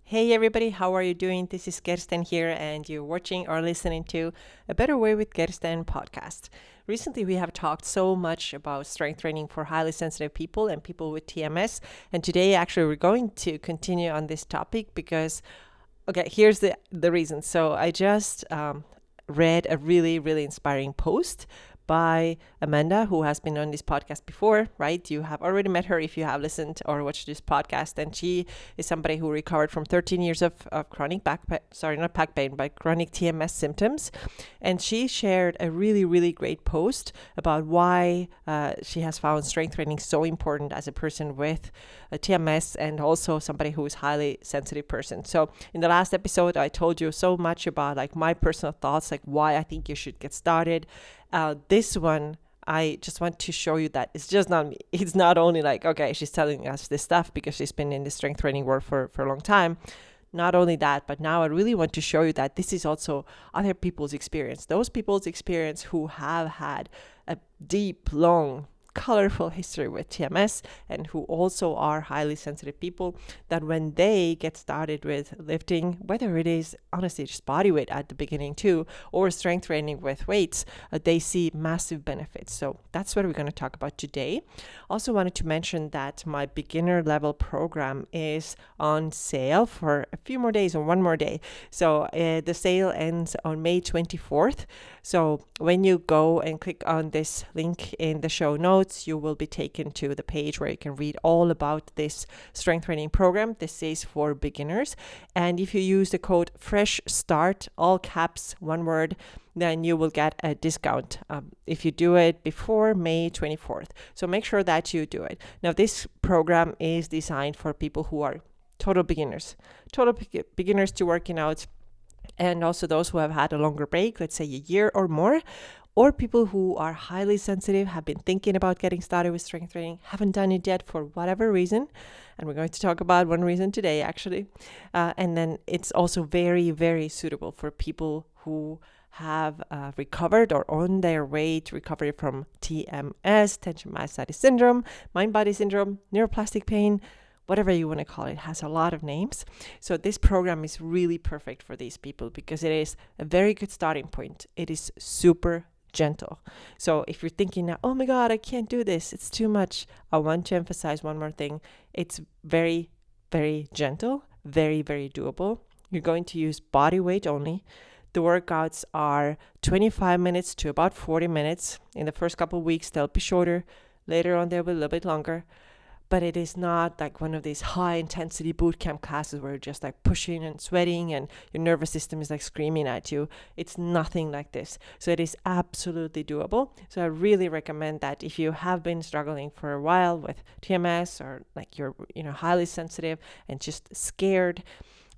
Hey everybody, how are you doing? This is Kersten here, and you're watching or listening to A Better Way with Kersten podcast. Recently, we have talked so much about strength training for highly sensitive people and people with TMS, and today, actually, we're going to continue on this topic because, okay, here's the reason. So, I just read a really inspiring post by Amanda, who has been on this podcast before, right? You have already met her if you have listened or watched this podcast. And she is somebody who recovered from 13 years of chronic not back pain, but chronic TMS symptoms. And she shared a really great post about why she has found strength training so important as a person with a TMS and also somebody who is highly sensitive person. So in the last episode, I told you so much about like my personal thoughts, like why I think you should get started. This one, I just want to show you that it's just not me. It's not only like, okay, she's telling us this stuff because she's been in the strength training world for a long time. Not only that, but now I really want to show you that this is also other people's experience. Those people's experience who have had a deep, long, colorful history with TMS and who also are highly sensitive people, that when they get started with lifting, whether it is honestly just body weight at the beginning too, or strength training with weights, they see massive benefits. So that's what we're going to talk about today. Also wanted to mention that my beginner level program is on sale for a few more days or one more day. So the sale ends on May 24th. So when you go and click on this link in the show notes, you will be taken to the page where you can read all about this strength training program. This is for beginners. And if you use the code FRESH START, all caps, one word, then you will get a discount if you do it before May 24th. So make sure that you do it. Now, this program is designed for people who are total beginners to working out, and also those who have had a longer break, let's say a year or more, or people who are highly sensitive, have been thinking about getting started with strength training, haven't done it yet for whatever reason. And we're going to talk about one reason today, actually. And then it's also very suitable for people who have recovered or on their way to recovery from TMS, tension myositis syndrome, mind-body syndrome, neuroplastic pain, whatever you want to call it, has a lot of names. So this program is really perfect for these people because it is a very good starting point. It is super gentle. So if you're thinking now, oh my God, I can't do this, it's too much, I want to emphasize one more thing. It's very gentle, very doable. You're going to use body weight only. The workouts are 25 minutes to about 40 minutes. In the first couple of weeks, they'll be shorter. Later on, they'll be a little bit longer. But it is not like one of these high intensity boot camp classes where you're just like pushing and sweating and your nervous system is like screaming at you. It's nothing like this. So it is absolutely doable. So I really recommend that if you have been struggling for a while with TMS, or like you're highly sensitive and just scared,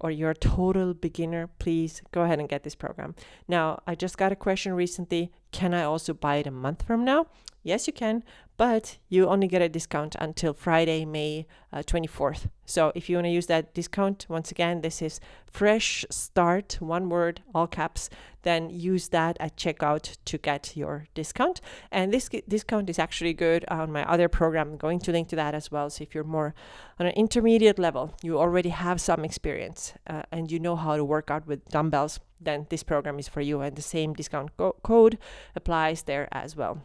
or you're a total beginner, please go ahead and get this program. Now, I just got a question recently. Can I also buy it a month from now? Yes, you can, but you only get a discount until Friday, May 24th. So if you want to use that discount, once again, this is Fresh Start, one word, all caps, then use that at checkout to get your discount. And this discount is actually good on my other program. I'm going to link to that as well. So if you're more on an intermediate level, you already have some experience and you know how to work out with dumbbells, then this program is for you. And the same discount code applies there as well.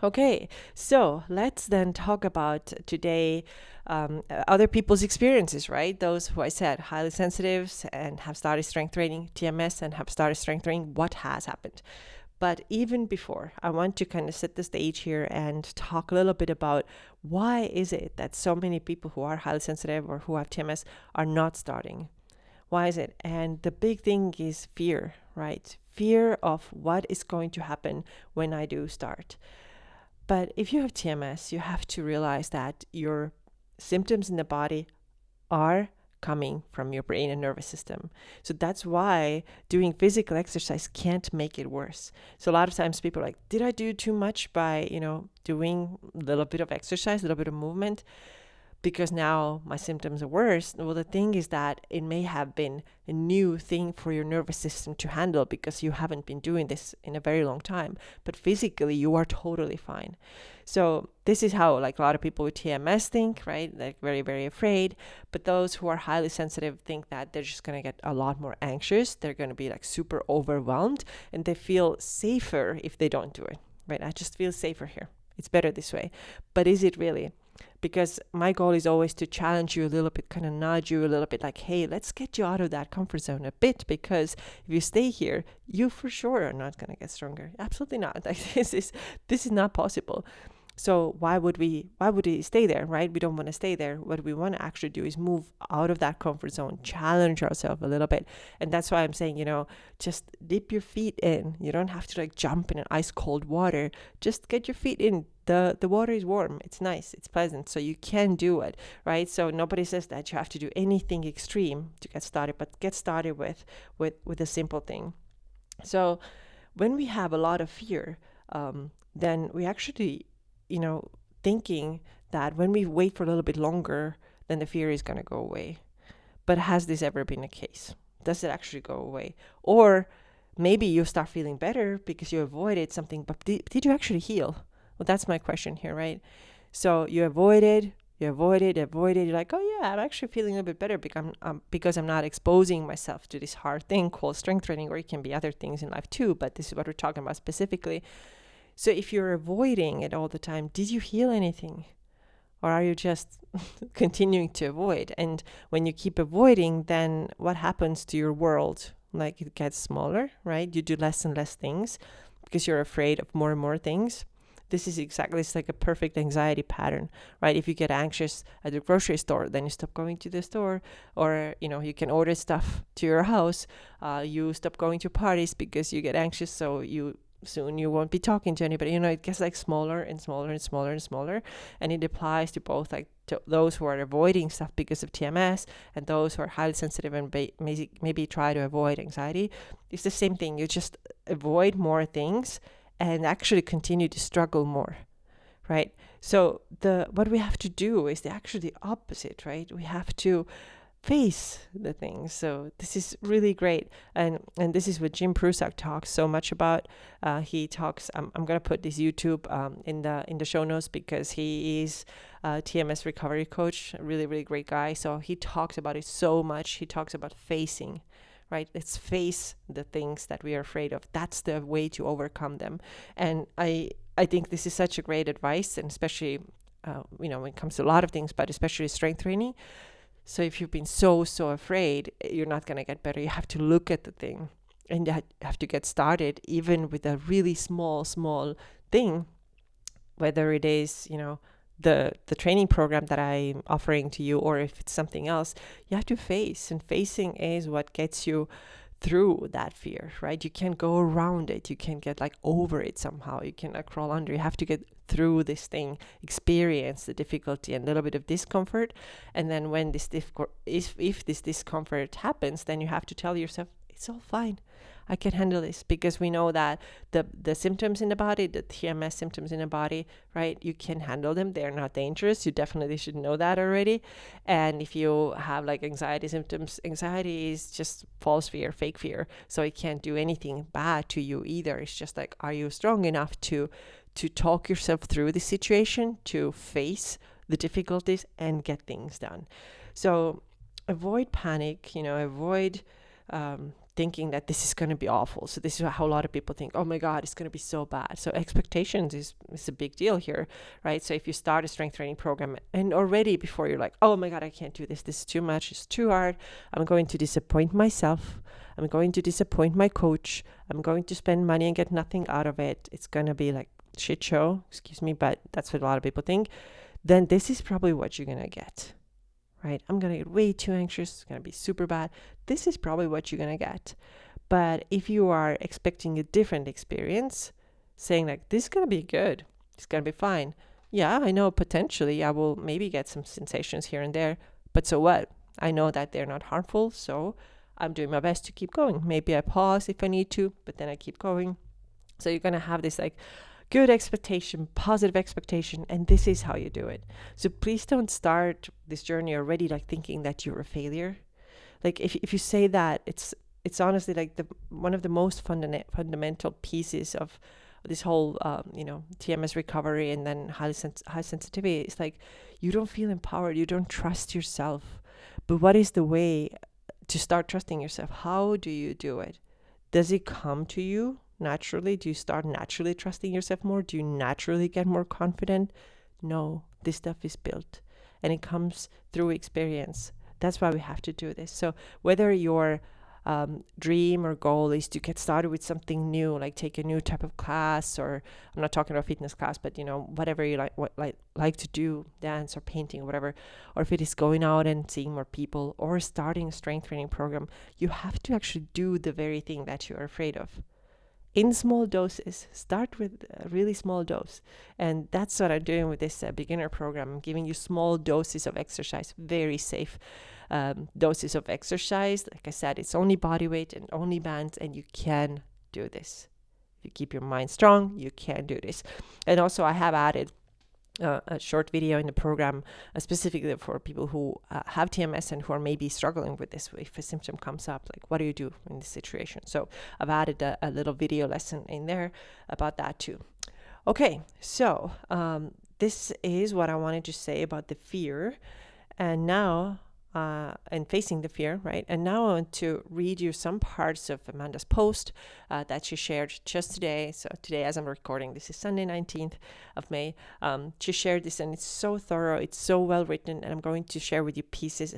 Okay, so let's then talk about today other people's experiences, right? Those who I said highly sensitive and have started strength training, TMS, and have started strength training, what has happened. But even before, I want to kind of set the stage here and talk a little bit about why is it that so many people who are highly sensitive or who have TMS are not starting. Why is it? And the big thing is fear, right? Fear of what is going to happen when I do start. But if you have TMS, you have to realize that your symptoms in the body are coming from your brain and nervous system. So that's why doing physical exercise can't make it worse. So a lot of times people are like, did I do too much by, doing a little bit of exercise, a little bit of movement? because now my symptoms are worse. Well, the thing is that it may have been a new thing for your nervous system to handle because you haven't been doing this in a very long time, but physically you are totally fine. So this is how like a lot of people with TMS think, right? Like very, very afraid. But those who are highly sensitive think that they're just going to get a lot more anxious. They're going to be like super overwhelmed, and they feel safer if they don't do it, right? I just feel safer here. It's better this way. But is it really? Because my goal is always to challenge you a little bit, kind of nudge you a little bit, like, hey, let's get you out of that comfort zone a bit, because if you stay here, you for sure are not going to get stronger. Absolutely not. Like this is not possible. So why would we stay there, right? We don't want to stay there. What we want to actually do is move out of that comfort zone, challenge ourselves a little bit. And that's why I'm saying, just dip your feet in. You don't have to like jump in an ice cold water. Just get your feet in. The water is warm. It's nice. It's pleasant. So you can do it, right? So nobody says that you have to do anything extreme to get started, but get started with a simple thing. So when we have a lot of fear, then we actually thinking that when we wait for a little bit longer, then the fear is going to go away. But has this ever been the case? Does it actually go away? Or maybe you start feeling better because you avoided something, but did you actually heal? Well, that's my question here, right? So you avoided. You're like, oh yeah, I'm actually feeling a little bit better because I'm not exposing myself to this hard thing called strength training, or it can be other things in life too, but this is what we're talking about specifically. So if you're avoiding it all the time, did you heal anything? Or are you just continuing to avoid? And when you keep avoiding, then what happens to your world? Like it gets smaller, right? You do less and less things because you're afraid of more and more things. This is it's like a perfect anxiety pattern, right? If you get anxious at the grocery store, then you stop going to the store, or, you can order stuff to your house. You stop going to parties because you get anxious. So soon you won't be talking to anybody. It gets like smaller and smaller and smaller and smaller. And it applies to both like to those who are avoiding stuff because of TMS and those who are highly sensitive and maybe try to avoid anxiety. It's the same thing. You just avoid more things and actually continue to struggle more, right? So what we have to do is actually the opposite, right? We have to face the things. So this is really great, and this is what Jim Prusak talks so much about. He talks. I'm gonna put this YouTube in the show notes because he is a TMS recovery coach, a really, really great guy. So he talks about it so much. He talks about facing, right? Let's face the things that we are afraid of. That's the way to overcome them. And I think this is such a great advice, and especially when it comes to a lot of things, but especially strength training. So if you've been so afraid, you're not going to get better. You have to look at the thing, and you have to get started even with a really small thing, whether it is, the training program that I'm offering to you, or if it's something else. You have to face, and facing is what gets you through that fear, right? You can't go around it. You can't get like over it somehow. You cannot crawl under. You have to get through this thing, experience the difficulty and a little bit of discomfort. And then when this if this discomfort happens, then you have to tell yourself, it's all fine. I can handle this, because we know that the symptoms in the body, the TMS symptoms in the body, right? You can handle them. They're not dangerous. You definitely should know that already. And if you have like anxiety symptoms, anxiety is just false fear, fake fear. So it can't do anything bad to you either. It's just like, are you strong enough to talk yourself through the situation, to face the difficulties and get things done? So avoid panic, avoid thinking that this is going to be awful. So this is how a lot of people think, oh my God, it's going to be so bad. So expectations is a big deal here, right? So if you start a strength training program and already before you're like, oh my God, I can't do this. This is too much. It's too hard. I'm going to disappoint myself. I'm going to disappoint my coach. I'm going to spend money and get nothing out of it. It's going to be like shit show, excuse me, but that's what a lot of people think. Then this is probably what you're going to get. Right? I'm going to get way too anxious. It's going to be super bad. This is probably what you're going to get. But if you are expecting a different experience, saying like, this is going to be good, it's going to be fine. Yeah, I know potentially I will maybe get some sensations here and there, but so what? I know that they're not harmful, so I'm doing my best to keep going. Maybe I pause if I need to, but then I keep going. So you're going to have this like good expectation, positive expectation, and this is how you do it. So please don't start this journey already like thinking that you're a failure. Like if you say that, it's honestly like the one of the most fundamental pieces of this whole TMS recovery and then high sensitivity. It's like you don't feel empowered, you don't trust yourself. But what is the way to start trusting yourself? How do you do it? Does it come to you naturally? Do you start naturally trusting yourself more? Do you naturally get more confident? No, this stuff is built and it comes through experience. That's why we have to do this. So whether your dream or goal is to get started with something new, like take a new type of class, or I'm not talking about fitness class, but whatever you like to do, dance or painting or whatever, or if it is going out and seeing more people or starting a strength training program, you have to actually do the very thing that you're afraid of. In small doses. Start with a really small dose. And that's what I'm doing with this beginner program. I'm giving you small doses of exercise, very safe doses of exercise. Like I said, it's only body weight and only bands, and you can do this. If you keep your mind strong, you can do this. And also I have added a short video in the program specifically for people who have TMS and who are maybe struggling with this. If a symptom comes up, like what do you do in this situation? So I've added a little video lesson in there about that too. Okay, so this is what I wanted to say about the fear, and now and facing the fear, right? And now I want to read you some parts of Amanda's post that she shared just today. So today, as I'm recording, this is Sunday, 19th of May. She shared this, and it's so thorough, it's so well written, and I'm going to share with you pieces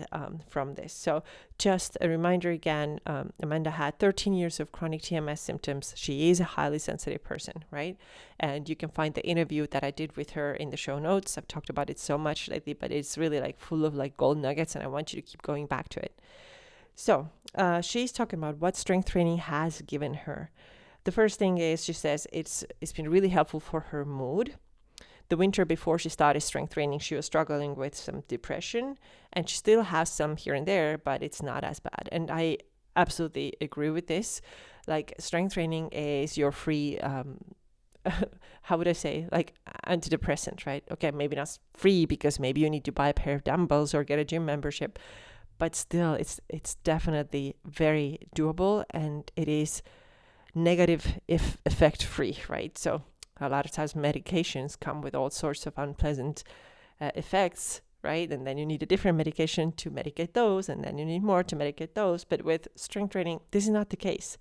from this. So just a reminder again, Amanda had 13 years of chronic TMS symptoms. She is a highly sensitive person, right? And you can find the interview that I did with her in the show notes. I've talked about it so much lately, but it's really like full of like gold nuggets, and I want you to keep going back to it. So she's talking about what strength training has given her. The first thing is, she says it's been really helpful for her mood. The winter before she started strength training, she was struggling with some depression, and she still has some here and there, but it's not as bad. And I absolutely agree with this. Like, strength training is your free, how would I say, like antidepressant, right? Okay, maybe not free because maybe you need to buy a pair of dumbbells or get a gym membership, but still it's definitely very doable, and it is negative if effect free, right? So a lot of times medications come with all sorts of unpleasant effects, right? And then you need a different medication to medicate those, and then you need more to medicate those. But with strength training, this is not the case.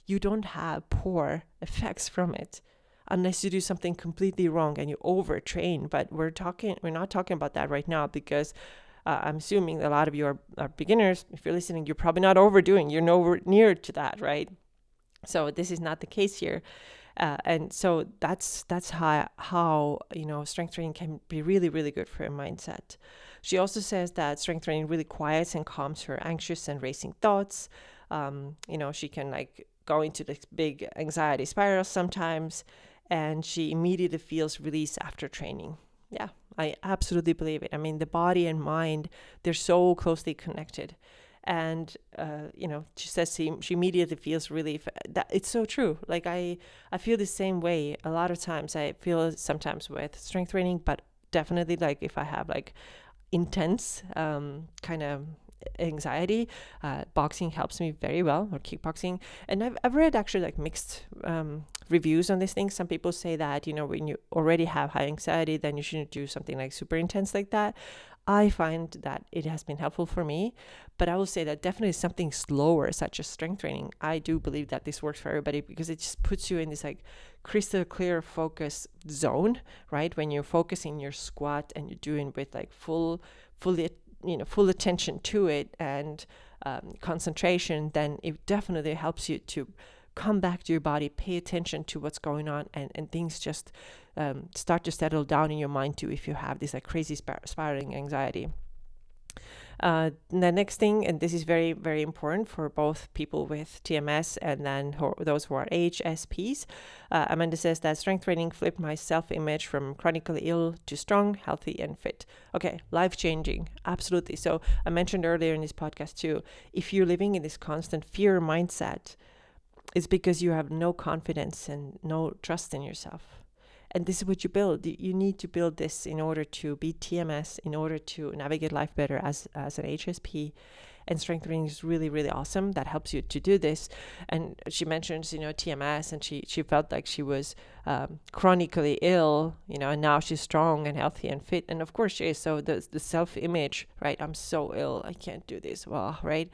You don't have poor effects from it unless you do something completely wrong and you overtrain. But we're not talking about that right now, because I'm assuming a lot of you are beginners. If you're listening, you're probably not overdoing. You're nowhere near to that, right? So this is not the case here. And so that's how strength training can be really, really good for your mindset. She also says that strength training really quiets and calms her anxious and racing thoughts. She can like go into this big anxiety spiral sometimes, and she immediately feels release after training. Yeah, I absolutely believe it. I mean, the body and mind, they're so closely connected. And she says she immediately feels relief. That it's so true. Like I feel the same way a lot of times. I feel sometimes with strength training, but definitely like if I have like intense kind of anxiety, boxing helps me very well, or kickboxing. And I've read actually like mixed reviews on these things. Some people say that when you already have high anxiety, then you shouldn't do something like super intense like that. I find that it has been helpful for me, but I will say that definitely something slower, such as strength training, I do believe that this works for everybody, because it just puts you in this like crystal clear focus zone, right? When you're focusing your squat and you're doing with like full attention to it and concentration, then it definitely helps you to come back to your body, pay attention to what's going on, and things just start to settle down in your mind too, if you have this like crazy spiraling anxiety. The next thing, and this is very, very important for both people with TMS and then those who are HSPs, Amanda says that strength training flipped my self-image from chronically ill to strong, healthy, and fit. Okay, life-changing, absolutely. So I mentioned earlier in this podcast too, if you're living in this constant fear mindset, it's because you have no confidence and no trust in yourself. And this is what you build. You need to build this in order to beat TMS, in order to navigate life better as an HSP. And strength training is really, really awesome. That helps you to do this. And she mentions, TMS, and she felt like she was chronically ill, and now she's strong and healthy and fit. And of course she is. So the self-image, right? I'm so ill, I can't do this well, right?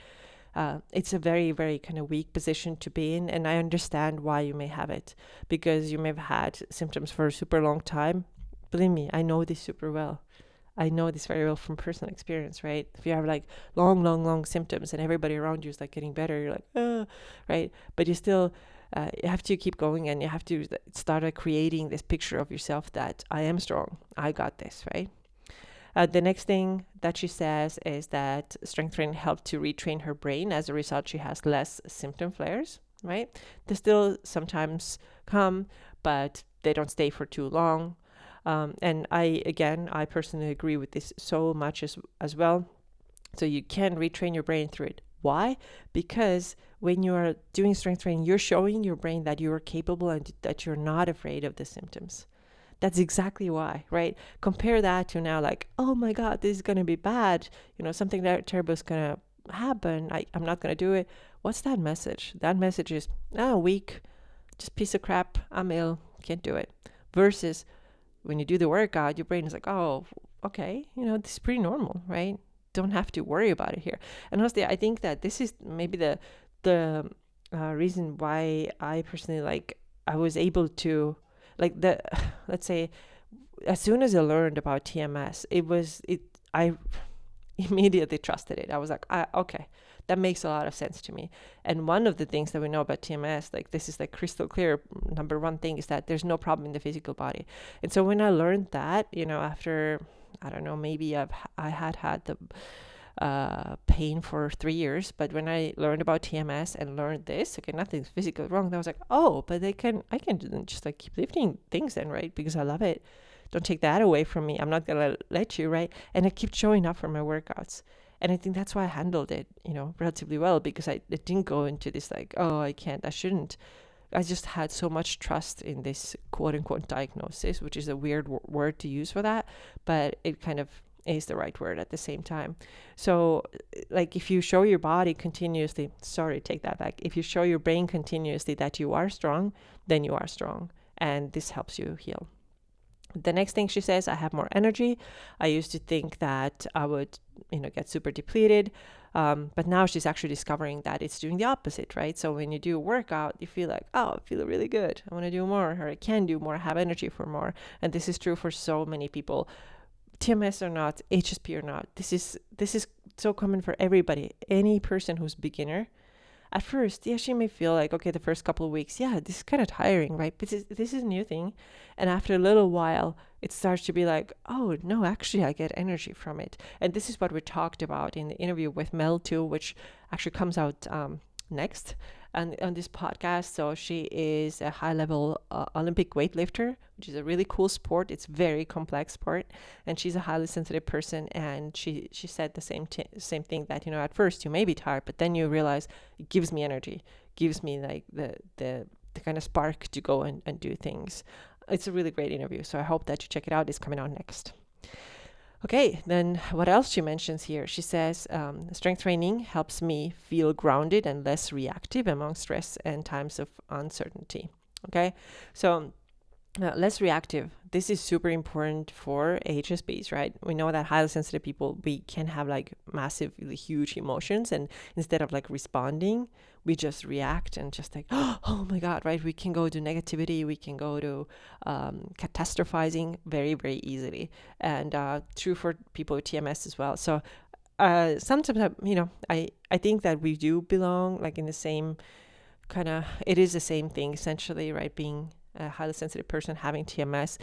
It's a very, very kind of weak position to be in. And I understand why you may have it, because you may have had symptoms for a super long time. Believe me, I know this super well. I know this very well from personal experience, right? If you have like long symptoms and everybody around you is like getting better, you're like, right? But you still, you have to keep going, and you have to start creating this picture of yourself that I am strong. I got this, right? The next thing that she says is that strength training helped to retrain her brain. As a result, she has less symptom flares, right? They still sometimes come, but they don't stay for too long. And I personally agree with this so much as well. So you can retrain your brain through it. Why? Because when you are doing strength training, you're showing your brain that you are capable and that you're not afraid of the symptoms. That's exactly why, right? Compare that to now, like, oh my God, this is going to be bad. Something that terrible is going to happen. I'm not going to do it. What's that message? That message is, weak, just piece of crap. I'm ill, can't do it. Versus when you do the workout, your brain is like, oh, okay, this is pretty normal, right? Don't have to worry about it here. And honestly, I think that this is maybe the reason why I personally, I was able to, let's say, as soon as I learned about TMS, I immediately trusted it. I was like, okay, that makes a lot of sense to me. And one of the things that we know about TMS, this is crystal clear, number one thing is that there's no problem in the physical body. And so when I learned that, after, I don't know, maybe I had the pain for 3 years, but when I learned about TMS and learned this, okay, nothing's physically wrong. I was like, oh, but I can just keep lifting things then, right? Because I love it. Don't take that away from me. I'm not gonna let you, right? And I kept showing up for my workouts. And I think that's why I handled it, relatively well, because I didn't go into this oh, I can't, I shouldn't. I just had so much trust in this quote unquote diagnosis, which is a weird word to use for that, but it kind of is the right word at the same time. So if you show your body continuously, take that back. If you show your brain continuously that you are strong, then you are strong. And this helps you heal. The next thing she says, I have more energy. I used to think that I would, get super depleted. But now she's actually discovering that it's doing the opposite, right? So when you do a workout, you feel like, oh, I feel really good. I want to do more, or I can do more, have energy for more. And this is true for so many people, TMS or not, HSP or not. This is so common for everybody. Any person who's beginner, at first, she may feel like, okay, the first couple of weeks, this is kind of tiring, right? But this is a new thing. And after a little while, it starts to be like, oh, no, actually, I get energy from it. And this is what we talked about in the interview with Mel too, which actually comes out next on this podcast. So she is a high-level Olympic weightlifter, which is a really cool sport. It's a very complex sport, and she's a highly sensitive person. And she said the same thing, that at first you may be tired, but then you realize it gives me energy, gives me the kind of spark to go and do things. It's a really great interview, so I hope that you check it out. It's coming out next. Okay, then what else she mentions here? She says, strength training helps me feel grounded and less reactive among stress and times of uncertainty. Okay, so less reactive. This is super important for HSPs, right? We know that highly sensitive people, we can have massively huge emotions, and instead of responding, we just react and just oh my God, right? We can go to negativity, we can go to catastrophizing very, very easily. And true for people with TMS as well. So sometimes, I think that we do belong in the same it is the same thing essentially, right? Being a highly sensitive person having TMS,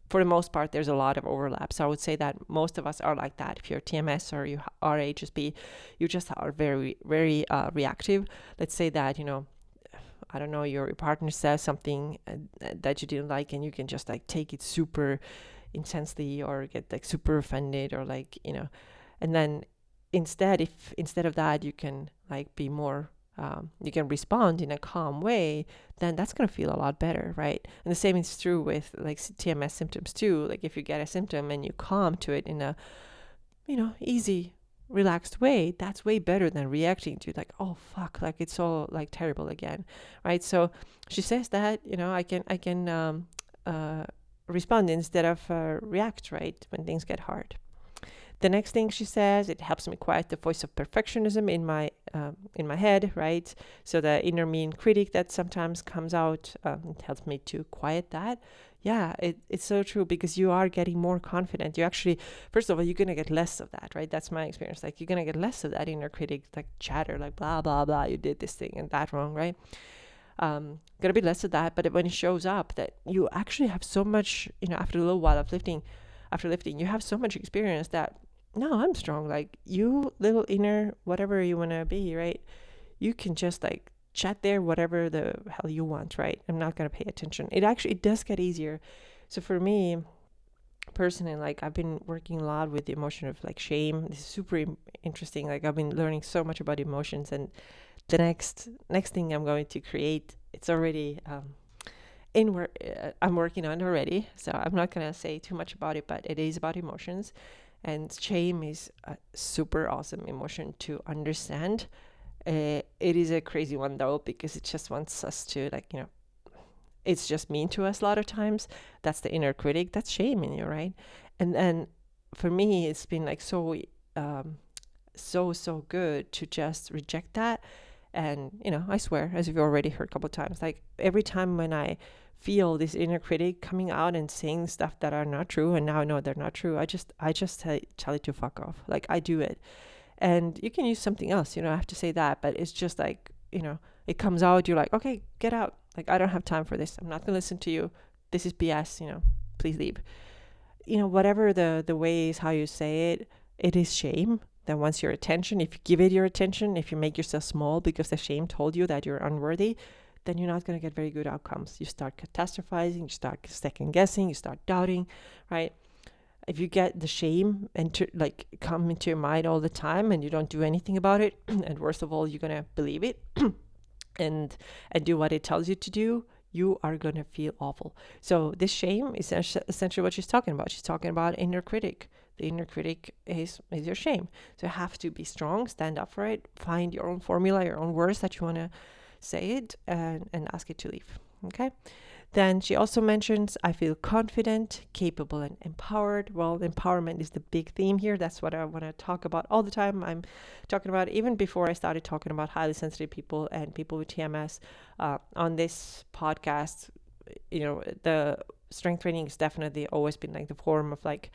for the most part, there's a lot of overlap. So I would say that most of us are like that. If you're TMS or you are HSP, you just are very, very reactive. Let's say that, I don't know, your partner says something that you didn't like, and you can just take it super intensely or get super offended, or and then instead of that, you can be more you can respond in a calm way, then that's going to feel a lot better, right? And the same is true with like TMS symptoms too. Like if you get a symptom and you calm to it in a, easy, relaxed way, that's way better than reacting to like, oh fuck, like it's all like terrible again, right? So she says that, I can respond instead of react, right, when things get hard. The next thing she says, it helps me quiet the voice of perfectionism in my head, right? So the inner mean critic that sometimes comes out, it helps me to quiet that. Yeah, it's so true, because you are getting more confident. You actually, first of all, you're going to get less of that, right? That's my experience. Like you're going to get less of that inner critic, like chatter, like blah, blah, blah, you did this thing and that wrong, right? Gonna be less of that. But when it shows up that you actually have so much, after a little while of lifting, you have so much experience that, no, I'm strong. Like you little inner, whatever you want to be, right? You can just like chat there, whatever the hell you want, right? I'm not going to pay attention. It does get easier. So for me personally, like I've been working a lot with the emotion of like shame. This is super interesting. Like I've been learning so much about emotions, and the next thing I'm going to create, it's already I'm working on it already. So I'm not going to say too much about it, but it is about emotions. And shame is a super awesome emotion to understand. It is a crazy one though, because it just wants us to it's just mean to us a lot of times. That's the inner critic. That's shame in you, right? And then for me, it's been like so good to just reject that. And, I swear, as you've already heard a couple of times, like every time when I feel this inner critic coming out and saying stuff that are not true, and now I know they're not true, I just tell it to fuck off. Like I do it. And you can use something else, I have to say that, but it's just like, it comes out, you're like, okay, get out. Like I don't have time for this. I'm not gonna listen to you. This is BS, please leave. Whatever the way is how you say it, it is shame that wants your attention. If you give it your attention, if you make yourself small because the shame told you that you're unworthy, then you're not going to get very good outcomes. You start catastrophizing, you start second guessing, you start doubting, right? If you get the shame and come into your mind all the time and you don't do anything about it, and worst of all, you're going to believe it and do what it tells you to do, you are going to feel awful. So this shame is essentially what she's talking about. She's talking about inner critic. The inner critic is your shame. So you have to be strong, stand up for it, find your own formula, your own words that you want to say it, and ask it to leave. Okay. Then she also mentions, I feel confident, capable, and empowered. Well, empowerment is the big theme here. That's what I want to talk about all the time. I'm talking about even before I started talking about highly sensitive people and people with TMS on this podcast. The strength training has definitely always been like the form of like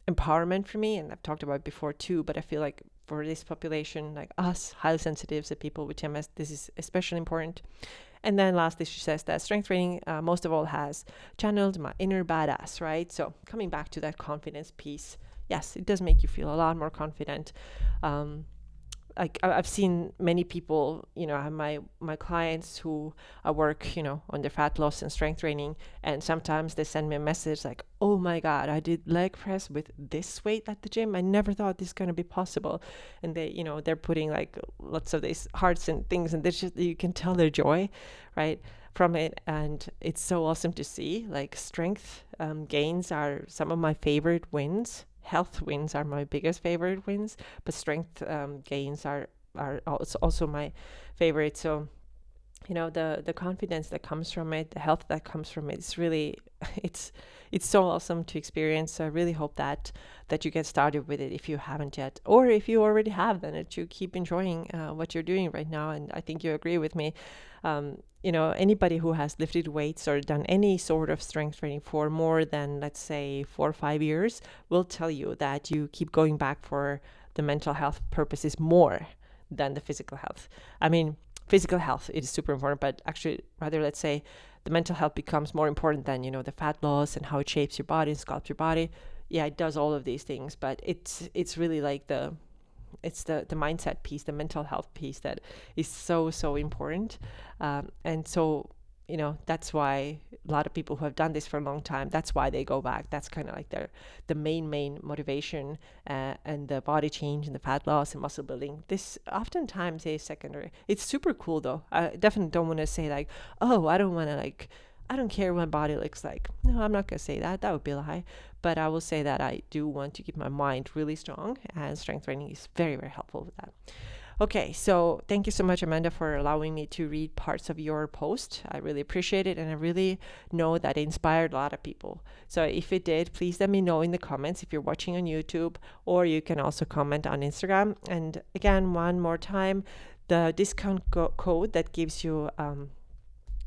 empowerment for me, and I've talked about it before too, but I feel like for this population, like us, highly sensitives and people with TMS, this is especially important. And then lastly, she says that strength training most of all has channeled my inner badass, right? So coming back to that confidence piece, yes, it does make you feel a lot more confident. Like I've seen many people, I have my clients who I work, on their fat loss and strength training, and sometimes they send me a message like, oh my God, I did leg press with this weight at the gym. I never thought this is going to be possible. And they, they're putting like lots of these hearts and things, and you can tell their joy, right, from it. And it's so awesome to see. Like strength gains are some of my favorite wins. Health wins are my biggest favorite wins, but strength gains are also my favorite. So, the confidence that comes from it, the health that comes from it, it's really, it's so awesome to experience. So I really hope that you get started with it if you haven't yet, or if you already have, then that you keep enjoying what you're doing right now. And I think you agree with me. Anybody who has lifted weights or done any sort of strength training for more than, let's say, 4 or 5 years will tell you that you keep going back for the mental health purposes more than the physical health. I mean, physical health is super important, but actually, rather, let's say the mental health becomes more important than, the fat loss and how it shapes your body and sculpts your body. Yeah, it does all of these things, but it's really like the mindset piece, the mental health piece that is so important. And so that's why a lot of people who have done this for a long time, that's why they go back. That's kind of like the main motivation, and the body change and the fat loss and muscle building. This oftentimes is secondary. It's super cool though. I definitely don't want to say like, oh, I don't care what my body looks like. No, I'm not going to say that. That would be a lie. But I will say that I do want to keep my mind really strong, and strength training is very, very helpful with that. Okay, so thank you so much, Amanda, for allowing me to read parts of your post. I really appreciate it, and I really know that it inspired a lot of people. So if it did, please let me know in the comments if you're watching on YouTube, or you can also comment on Instagram. And again, one more time, the discount code that gives you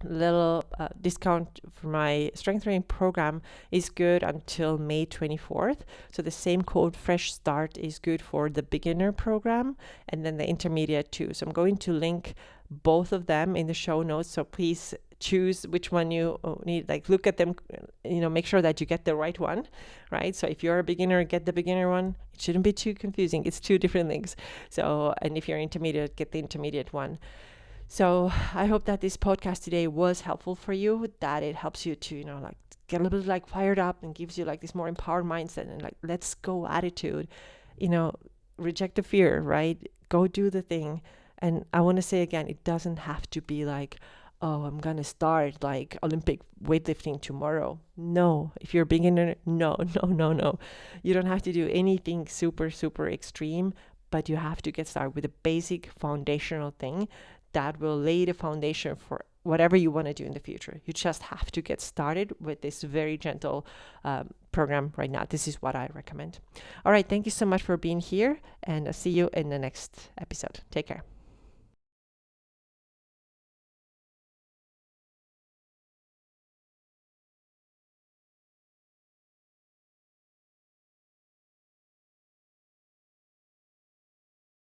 little discount for my strength training program is good until May 24th. So the same code Fresh Start is good for the beginner program and then the intermediate too. So I'm going to link both of them in the show notes. So please choose which one you need, like look at them, make sure that you get the right one, right? So if you're a beginner, get the beginner one. It shouldn't be too confusing. It's two different things. So, and if you're intermediate, get the intermediate one. So I hope that this podcast today was helpful for you, that it helps you to, get a little bit like fired up and gives you like this more empowered mindset and like, let's go attitude, reject the fear, right? Go do the thing. And I want to say again, it doesn't have to be like, oh, I'm going to start like Olympic weightlifting tomorrow. No, if you're a beginner, no. You don't have to do anything super, super extreme, but you have to get started with a basic foundational thing that will lay the foundation for whatever you want to do in the future. You just have to get started with this very gentle program right now. This is what I recommend. All right. Thank you so much for being here, and I'll see you in the next episode. Take care.